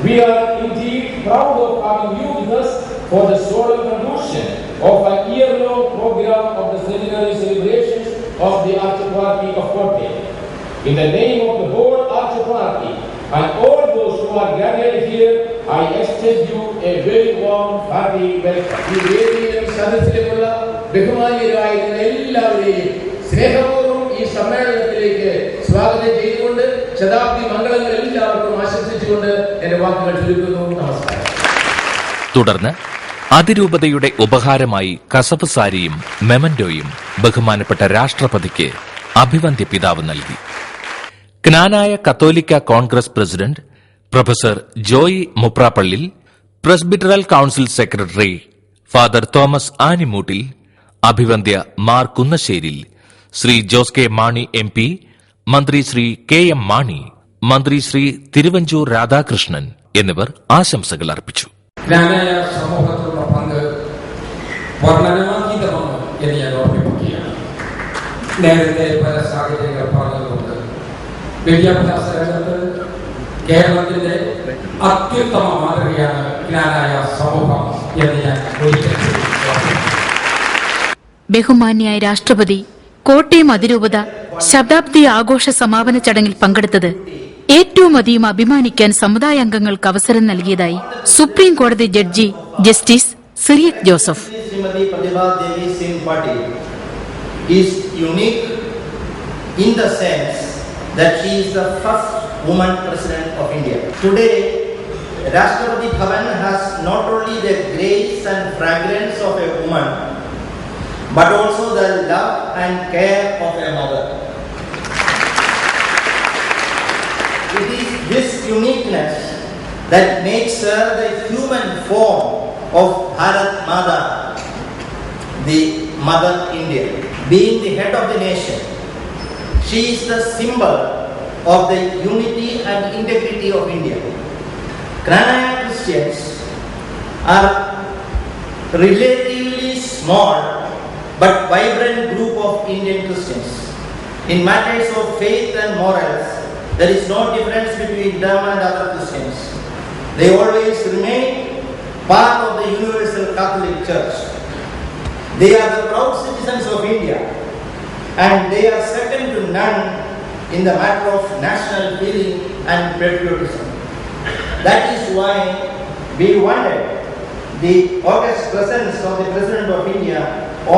We are indeed proud of having you with us for the solemn conclusion of a year-long program of the centenary celebrations of the Archparchy of Kottayam. In the name of the whole Archparchy and all those who are gathered here, I extend you a very warm, hearty welcome. ഈ വേദിയിലും സദസ്സിലുമുള്ള ബഹുമാന്യരായ എല്ലാവരെയും സ്നേഹപൂർവ്വം ഈ സമ്മേളനത്തിലേക്ക് സ്വാഗതം ചെയ്തുകൊണ്ട് ശതാബ്ദി മംഗളങ്ങൾ എല്ലാവർക്കും ആശംസിച്ചുകൊണ്ട് എന്റെ വാക്കുകൾ ചുരുക്കുന്നു. നമസ്കാരം. തുടർന്ന് അതിരൂപതയുടെ ഉപഹാരമായി കസവ് സാരിയും മെമന്റോയും ബഹുമാനപ്പെട്ട രാഷ്ട്രപതിക്ക് അഭിവന്ദ്യ പിതാവ് നൽകി. Knanaya Catholic congress president professor Joy Muprappallil, presbyteral council secretary father Thomas Animoottil, അഭിവന്ദ്യ Mar Kunnasseril, Shri Jose K Mani MP, മന്ത്രി ശ്രീ KM മാണി, മന്ത്രി ശ്രീ തിരുവഞ്ചൂർ രാധാകൃഷ്ണൻ എന്നിവർ ആശംസകൾ അർപ്പിച്ചു. ക്നാനായ സമൂഹത്തിലുള്ള പങ്ക് വർണ്ണനാതീതമാണ് എന്ന് ഞാൻ ഓർമ്മിപ്പിക്കുകയാണ്. നേരത്തെ പല സാഹചര്യങ്ങൾ പറഞ്ഞതുകൊണ്ട് വിദ്യാഭ്യാസ രംഗത്ത് കേരളത്തിന്റെ അത്യുത്തമ മാതൃകയാണ് ക്നാനായ സമൂഹം എന്ന് ഞാൻ ഒരിക്കലും. ബഹുമാന്യായ രാഷ്ട്രപതി കോട്ടയം അതിരൂപത ശതാബ്ദി ആഘോഷ സമാപന ചടങ്ങിൽ പങ്കെടുത്തത് ഏറ്റവും അധികം അഭിമാനിക്കാൻ സമുദായാംഗങ്ങൾക്ക് അവസരം നൽകിയതായി സുപ്രീം കോടതി ജഡ്ജി justice Cyriac Joseph. Rashtrapati Bhavan has not only the grace and fragrance of a woman, but also the love and care of a mother. It is this uniqueness that makes her the human form of Bharat Mata, the Mother India. Being the head of the nation, she is the symbol of the unity and integrity of India. Knanaya Christians are relatively small but vibrant group of Indian Christians. In matters of faith and morals, there is no difference between them and other Christians. They always remain part of the Universal Catholic Church. They are the proud citizens of India, and they are second to none in the matter of national feeling and patriotism. That is why we wanted the august presence of the President of India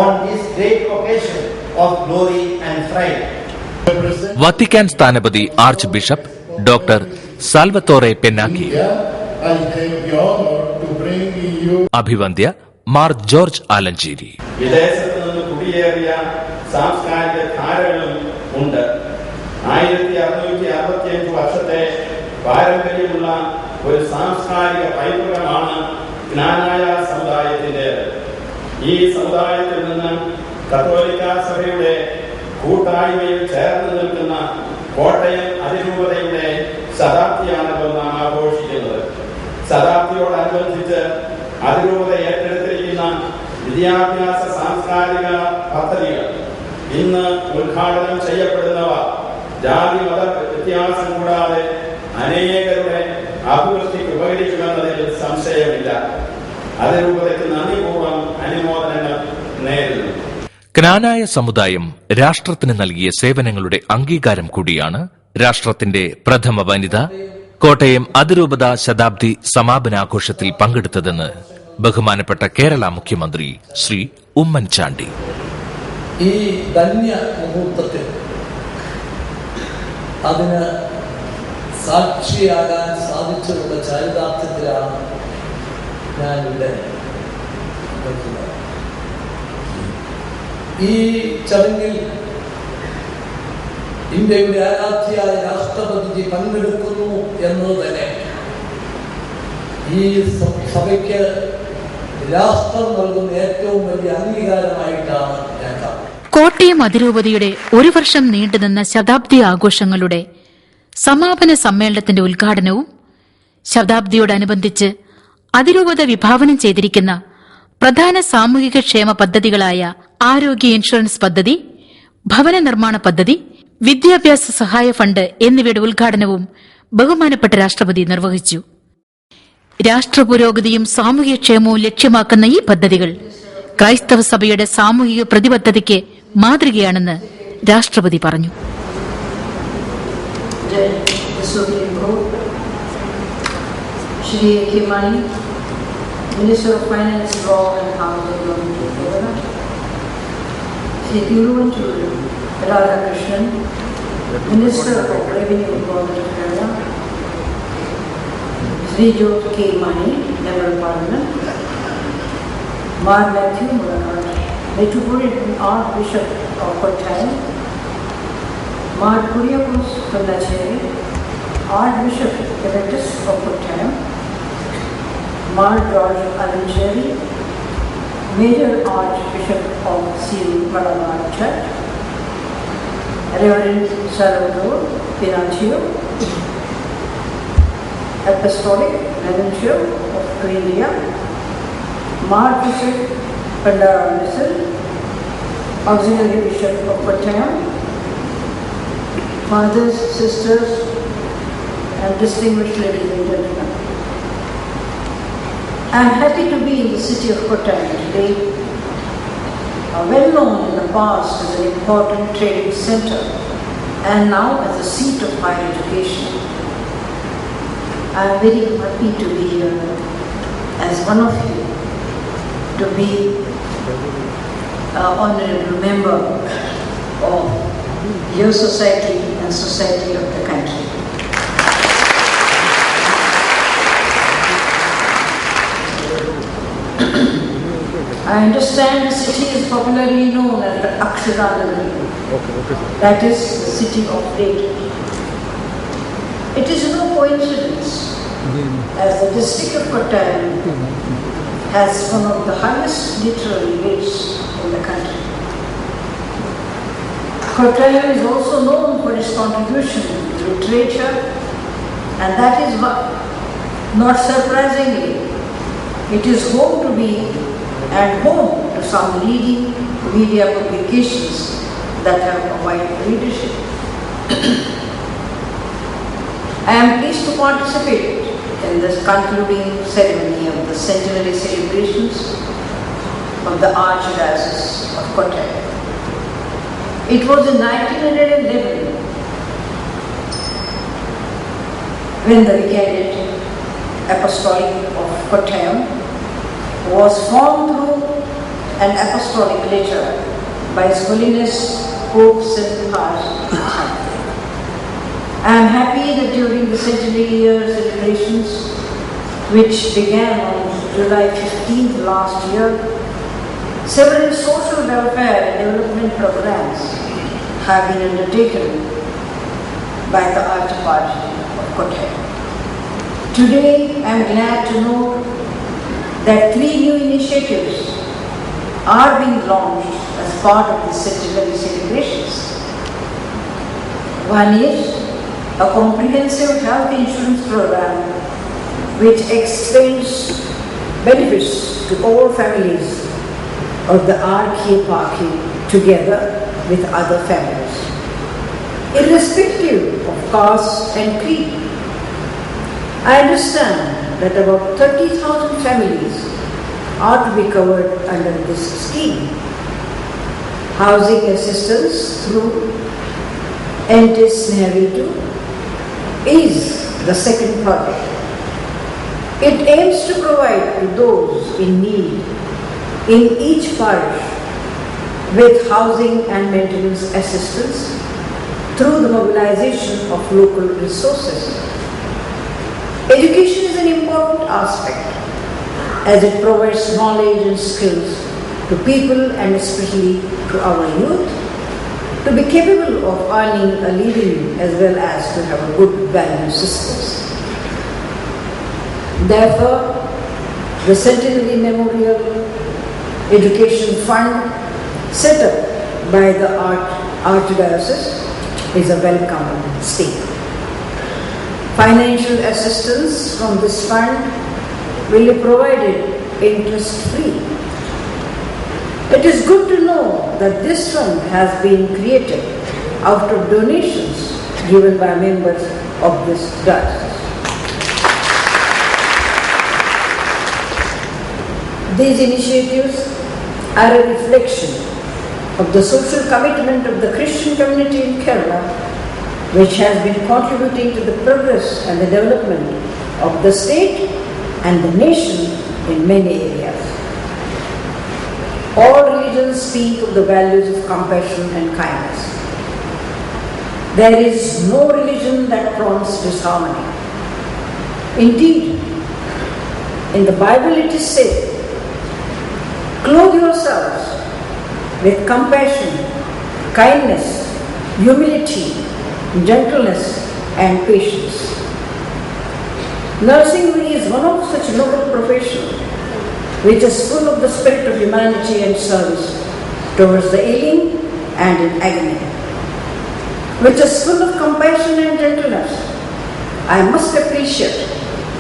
on this great occasion of glory and pride. Vatican സ്ഥാനപതി archbishop doctor Salvatore Pennacchio, അഭിവന്ദ്യ Mar George Alencherry. വിദേശത്ത് നിന്ന് കുടിയേറിയ സാംസ്കാരിക ധാരകളും ഉണ്ട്. 1665 വർഷത്തെ പാരമ്പര്യമുള്ള ഒരു സാംസ്കാരിക പൈതൃകമാണ് ക്നാനായ സമുദായത്തിന്റേത്. ഈ സമുദായത്തിൽ നിന്ന് കത്തോലിക്ക സഭയുടെ കൂട്ടായ്മയിൽ ചേർന്ന് നിൽക്കുന്ന കോട്ടയം അതിരൂപതയുടെ ശതാബ്ദിയാണല്ലോ നാം ആഘോഷിക്കുന്നത്. ശതാബ്ദിയോടനുബന്ധിച്ച് അതിരൂപത ഏറ്റെടുത്തിരിക്കുന്ന വിദ്യാഭ്യാസ സാംസ്കാരിക പദ്ധതികൾ ഇന്ന് ഉദ്ഘാടനം ചെയ്യപ്പെടുന്നവ ജാതി മത വ്യത്യാസം കൂടാതെ അനേകരുടെ അഭിവൃദ്ധിക്ക് ഉപകരിക്കുമെന്നതിൽ സംശയമില്ല. അതിരൂപതയ്ക്ക് നന്ദിപൂർവ്വം അനുമോദനങ്ങൾ നേരുന്നു. ക്നാനായ സമുദായം രാഷ്ട്രത്തിന് നൽകിയ സേവനങ്ങളുടെ അംഗീകാരം കൂടിയാണ് രാഷ്ട്രത്തിന്റെ പ്രഥമ വനിത കോട്ടയം അതിരൂപത ശതാബ്ദി സമാപനാഘോഷത്തിൽ പങ്കെടുത്തതെന്ന് ബഹുമാനപ്പെട്ട കേരള മുഖ്യമന്ത്രി ശ്രീ ഉമ്മൻചാണ്ടി. ഈ ധന്യ മുഹൂർത്തത്തിൽ അതിന് സാക്ഷിയാകാൻ സാധിച്ചതുള്ള ചാരിതാർത്ഥ്യത്തിലാണ് ഞാനിവിടെ നിൽക്കുന്നത്. ഈ ചടങ്ങിൽ ഇന്ത്യയുടെ ആരാധ്യയായ രാഷ്ട്രപതി പങ്കെടുക്കുന്നു എന്നത് തന്നെ ഈ സഭയ്ക്ക് രാഷ്ട്രം നൽകുന്ന ഏറ്റവും വലിയ അംഗീകാരമായിട്ടാണ് ഞാൻ കാണുന്നത്. കോട്ടയം അതിരൂപതയുടെ ഒരു വർഷം നീണ്ടുനിന്ന ശതാബ്ദി ആഘോഷങ്ങളുടെ സമാപന സമ്മേളനത്തിന്റെ ഉദ്ഘാടനവും ശതാബ്ദിയോടനുബന്ധിച്ച് അതിരൂപത വിഭാവനം ചെയ്തിരിക്കുന്ന പ്രധാന സാമൂഹിക ക്ഷേമ പദ്ധതികളായ ആരോഗ്യ ഇൻഷുറൻസ് പദ്ധതി, ഭവന നിർമ്മാണ പദ്ധതി, വിദ്യാഭ്യാസ സഹായ ഫണ്ട് എന്നിവയുടെ ഉദ്ഘാടനവും ബഹുമാനപ്പെട്ട രാഷ്ട്രപതി നിർവഹിച്ചു. രാഷ്ട്രപുരോഗതിയും സാമൂഹ്യക്ഷേമവും ലക്ഷ്യമാക്കുന്ന ഈ പദ്ധതികൾ ക്രൈസ്തവ സഭയുടെ സാമൂഹിക പ്രതിബദ്ധതയ്ക്ക് മാതൃകയാണെന്ന് രാഷ്ട്രപതി പറഞ്ഞു. Shri A.K. Mani, Minister of Finance, Law and Housing, Government of Kerala. Shri Thiruvanchuru Radhakrishnan, Minister of Revenue, Government of Kerala. Shri Jyot K. Mani, Member of Parliament. Mar Matthew Mulanar, Metropolitan Archbishop of Kottayam. Mar Kuriakos Kandacheri, Archbishop Emeritus of Kottayam. Mar George Alancheri, Major Archbishop of Sri Malabar Church. Reverend Salvador Pinocchio, Apostolic Nuncio of India. Mar Bishop Pandara Missile, Auxiliary Bishop of Kottayam. Fathers, sisters, and distinguished ladies and gentlemen. I am happy to be in the city of Kottayam today, well known in the past as an important trading center and now as a seat of higher education. I am very happy to be here as one of you, to be an honorable member of your society and society of the country. I understand the city is popularly known as the Akshara Nagari. That is the city of data. It is no coincidence as the district of Kottayam has one of the highest literary rates in the country. Kottayam is also known for its contribution to literature, and that is why, not surprisingly, it is home to be and home to some leading media publications that have a wide readership. I am pleased to participate in this concluding ceremony of the centenary celebrations of the Archdiocese of Kottayam. It was in 1911 when the Vicariate Apostolic of Kottayam was formed through an apostolic letter by His Holiness Pope St. Pius X. I am happy that during the centenary year celebrations, which began on July 15th last year, several social welfare and development programs have been undertaken by the Archdiocese of Kottayam. Today, I am glad to know that 3 new initiatives are being launched as part of the centenary celebrations. One is a comprehensive health insurance program which extends benefits to all families of the archieparchy together with other families, irrespective of caste and creed. I understand that about 30,000 families are to be covered under this scheme. Housing assistance through Entis Neharitu is the second project. It aims to provide to those in need in each parish with housing and maintenance assistance through the mobilization of local resources. Education is an important aspect as it provides knowledge and skills to people and especially to our youth to be capable of earning a living as well as to have a good value systems. Therefore, the Centenary Memorial Education Fund set up by the Archdiocese is a welcome step. Financial assistance from this fund will be provided interest-free. It is good to know that this fund has been created out of donations given by members of this diocese. These initiatives are a reflection of the social commitment of the Christian community in Kerala, which has been contributing to the progress and the development of the state and the nation in many areas. All religions speak of the values of compassion and kindness. There is no religion that promotes disharmony. Indeed, in the Bible it is said, "Clothe yourselves with compassion, kindness, humility, gentleness and patience." Nursing is one of such noble professions which is full of the spirit of humanity and service towards the ailing and in agony, which is full of compassion and gentleness. I must appreciate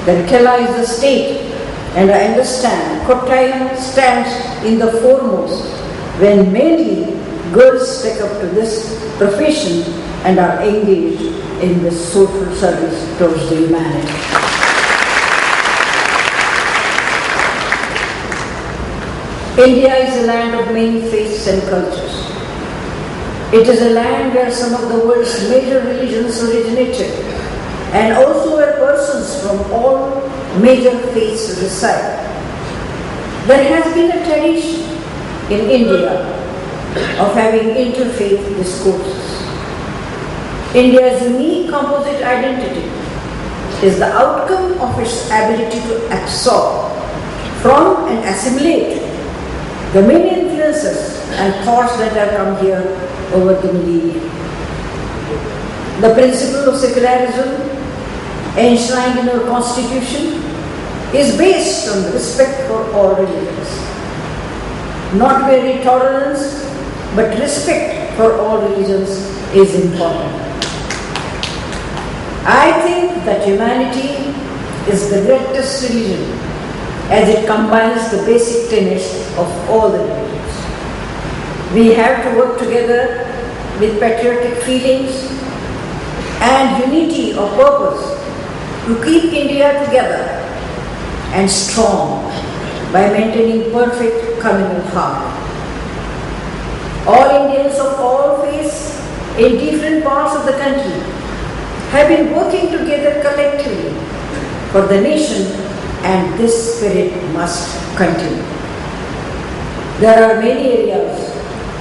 that Kerala is the state, and I understand Kottayam stands in the foremost when mainly girls take up to this profession and are engaged in this social service towards the humanity. India is a land of many faiths and cultures. It is a land where some of the world's major religions originated, and also where persons from all major faiths reside. There has been a tradition in India of having interfaith discourses. India's unique composite identity is the outcome of its ability to absorb from and assimilate the many influences and thoughts that have come here over the millennia. The principle of secularism enshrined in our constitution is based on respect for all religions. Not merely tolerance, but respect for all religions is important. I think that humanity is the greatest religion, as it combines the basic tenets of all the religions. We have to work together with patriotic feelings and unity of purpose to keep India together and strong by maintaining perfect communal harmony. All Indians of all faiths in different parts of the country have been working together collectively for the nation, and this spirit must continue. There are many areas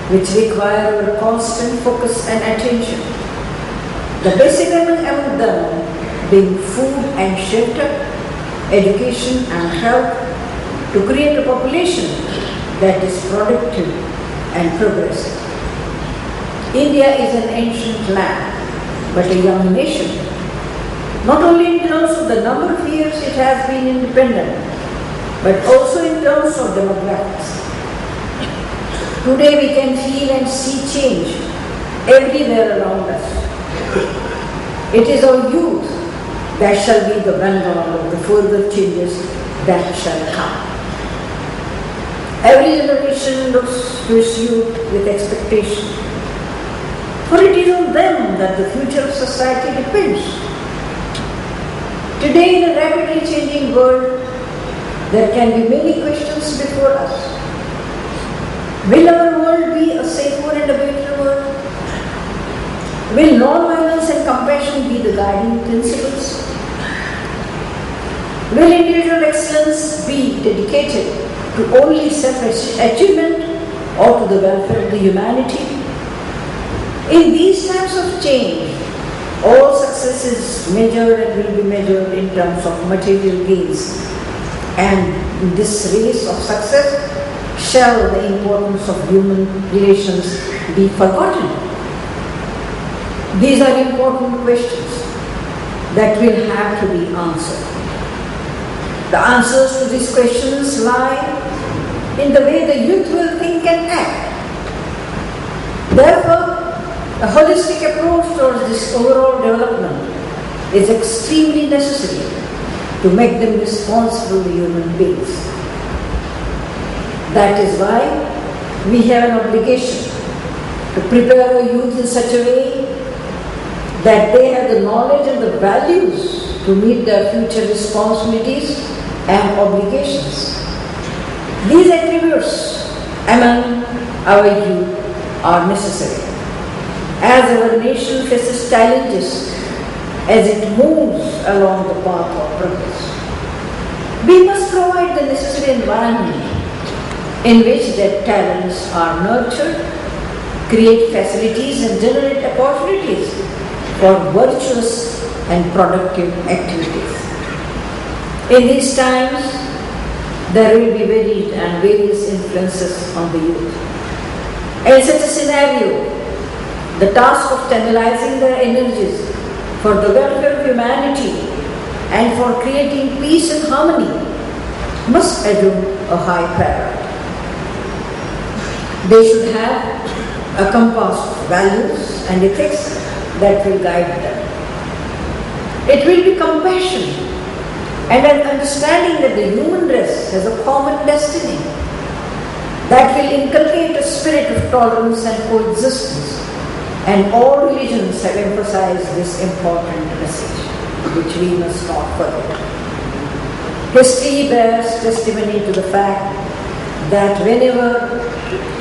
which require our constant focus and attention. The basic among them being food and shelter, education and health, to create a population that is productive and progressive. India is an ancient land, but a young nation, not only in terms of the number of years it has been independent, but also in terms of demographics. Today we can feel and see change everywhere around us. It is our youth that shall be the vanguard of the further changes that shall come. Every generation looks to its youth with expectation, for it is on them that the future of society depends. Today, in a rapidly changing world, there can be many questions before us. Will our world be a safer and a better world? Will non-violence and compassion be the guiding principles? Will individual excellence be dedicated to only self-achievement or to the welfare of the humanity? In these times of change, all success is measured and will be measured in terms of material gains. And in this race of success, shall the importance of human relations be forgotten? These are important questions that will have to be answered. The answers to these questions lie in the way the youth will think and act. Therefore, a holistic approach towards this overall development is extremely necessary to make them responsible human beings. That is why we have an obligation to prepare our youth in such a way that they have the knowledge and the values to meet their future responsibilities and obligations. These attributes among our youth are necessary as our nation faces challenges as it moves along the path of progress. We must provide the necessary environment in which their talents are nurtured, create facilities and generate opportunities for virtuous and productive activities. In these times, there will be varied and various influences on the youth. In such a scenario, the task of channelizing their energies for the welfare of humanity and for creating peace and harmony must assume a high priority. They should have a compass of values and ethics that will guide them. It will be compassion and an understanding that the human race has a common destiny that will inculcate a spirit of tolerance and coexistence, and all religions have emphasized this important message, which we must not forget. History bears testimony to the fact that whenever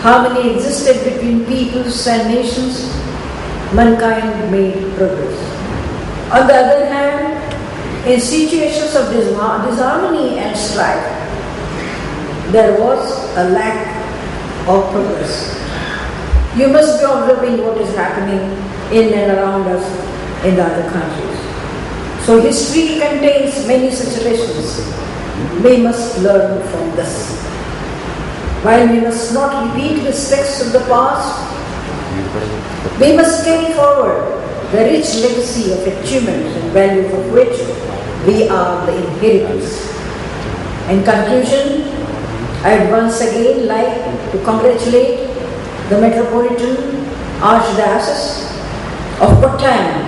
harmony existed between peoples and nations, mankind made progress. On the other hand, in situations of disharmony and strife, there was a lack of progress. You must be observing what is happening in and around us in the other countries. So history contains many such lessons. We must learn from this. While we must not repeat mistakes of the past, we must carry forward the rich legacy of achievements and values of which we are the inheritors. In conclusion, I would once again like to congratulate the Metropolitan Archdiocese of Kottayam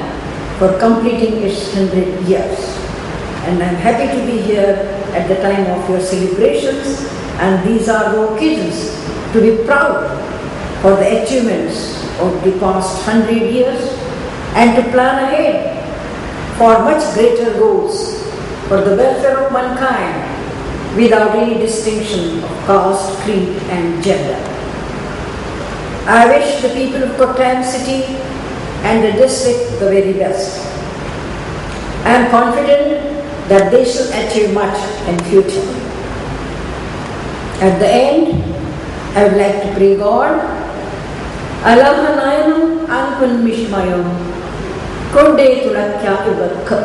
for completing its 100 years. And I am happy to be here at the time of your celebrations, and these are the occasions to be proud for the achievements of the past 100 years and to plan ahead for much greater goals for the welfare of mankind without any distinction of caste, creed and gender. I wish the people of Kottayam city and the district the very best. I am confident that they shall achieve much in future. At the end, I would like to pray God, Alahanayanam Anpan Mishmayam Konde Tulakya Ibakka.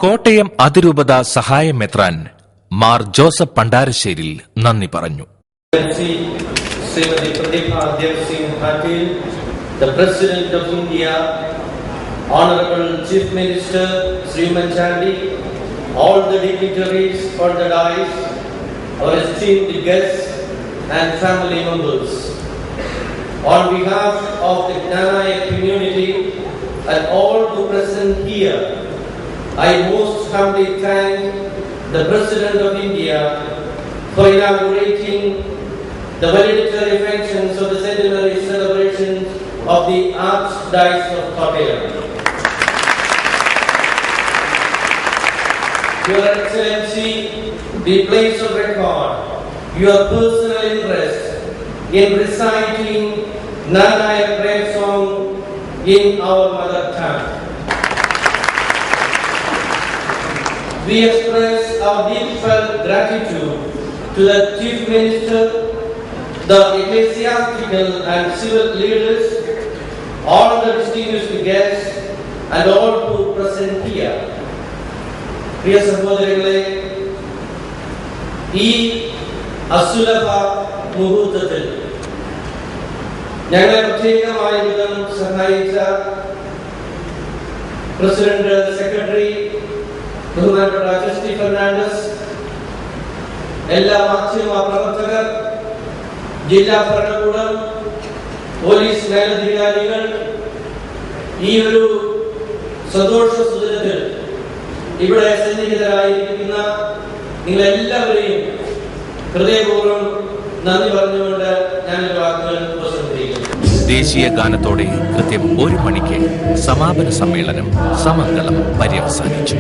Kottayam അതിരൂപത സഹായ മെത്രാൻ Mar Joseph Pandarasseril നന്ദി പറഞ്ഞു. The President of India, Honorable Chief Minister Sriman Chandi, all the dignitaries on the dais, our esteemed guests and family members. On behalf of the Gnanaya community and all who present here, I most humbly thank the President of India for inaugurating the valedictory functions of the centenary celebrations of the Archdiocese of Kottayam. Your Excellency, we place on record your personal interest in reciting Gnanaya prayer song in our mother tongue. We express our deep-felt gratitude to the Chief Minister, the ecclesiastical and civil leaders, all the distinguished guests, and all who present here. പ്രിയ സഹോദരങ്ങളെ, ഈ അസുലഭ മുഹൂർത്തത്തിൽ ഞങ്ങളെ പ്രത്യേകമായ വിധം സഹായിച്ച president, secretary, ബഹുമാനപ്പെട്ട Justy Fernandez, എല്ലാ മാധ്യമ പ്രവർത്തകർ, ജില്ലാ ഭരണകൂടം, പോലീസ് മേലധികാരികൾ, ഈ ഒരു സന്തോഷ സുദിനത്തിൽ ഇവിടെ സന്നിഹിതരായിരിക്കുന്ന നിങ്ങളെല്ലാവരെയും ഹൃദയപൂർവ്വം നന്ദി പറഞ്ഞുകൊണ്ട് ഞാനൊരു വാക്കുകൾ ഉപസംഹരിക്കുന്നു. ദേശീയ ഗാനത്തോടെ കൃത്യം 1 മണിക്ക് സമാപന സമ്മേളനം സമംഗളം പര്യവസാനിച്ചു.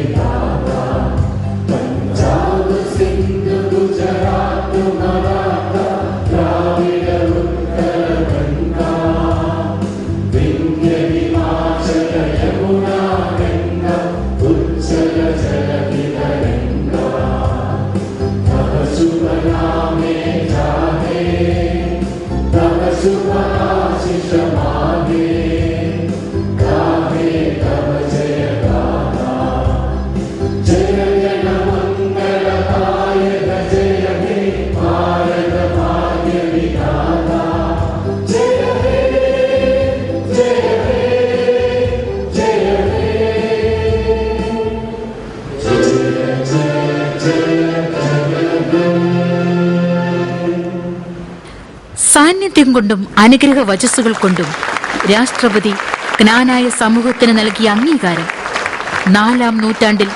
സാന്നിധ്യം കൊണ്ടും അനുഗ്രഹ വചസ്സുകൾ കൊണ്ടും രാഷ്ട്രപതി ജ്ഞാനായ സമൂഹത്തിന് നൽകിയ അംഗീകാരം 4-ാം നൂറ്റാണ്ടിൽ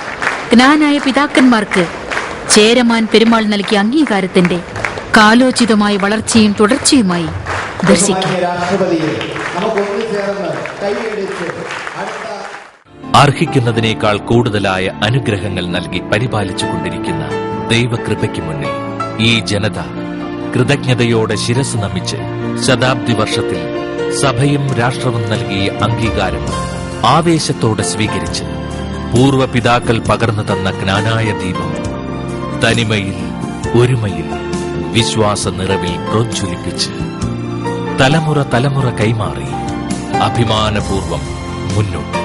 ജ്ഞാനായ പിതാക്കന്മാർക്ക് ചേരമാൻ പെരുമാൾ നൽകിയ അംഗീകാരത്തിന്റെ കാലോചിതമായ വളർച്ചയും തുടർച്ചയുമായി ദർശിക്കാം. അർഹിക്കുന്നതിനേക്കാൾ കൂടുതലായ അനുഗ്രഹങ്ങൾ നൽകി പരിപാലിച്ചുകൊണ്ടിരിക്കുന്ന ദൈവകൃപയ്ക്ക് മുന്നിൽ ഈ ജനത കൃതജ്ഞതയോടെ ശിരസ് നമിച്ച് ശതാബ്ദി വർഷത്തിൽ സഭയും രാഷ്ട്രവും നൽകിയ അംഗീകാരം ആവേശത്തോടെ സ്വീകരിച്ച് പൂർവപിതാക്കൾ പകർന്നു തന്ന ജ്ഞാനായ ദീപം തനിമയിൽ ഒരുമയിൽ വിശ്വാസ നിറവിൽ പ്രോജ്വലിപ്പിച്ച് തലമുറ തലമുറ കൈമാറി അഭിമാനപൂർവം മുന്നോട്ട്.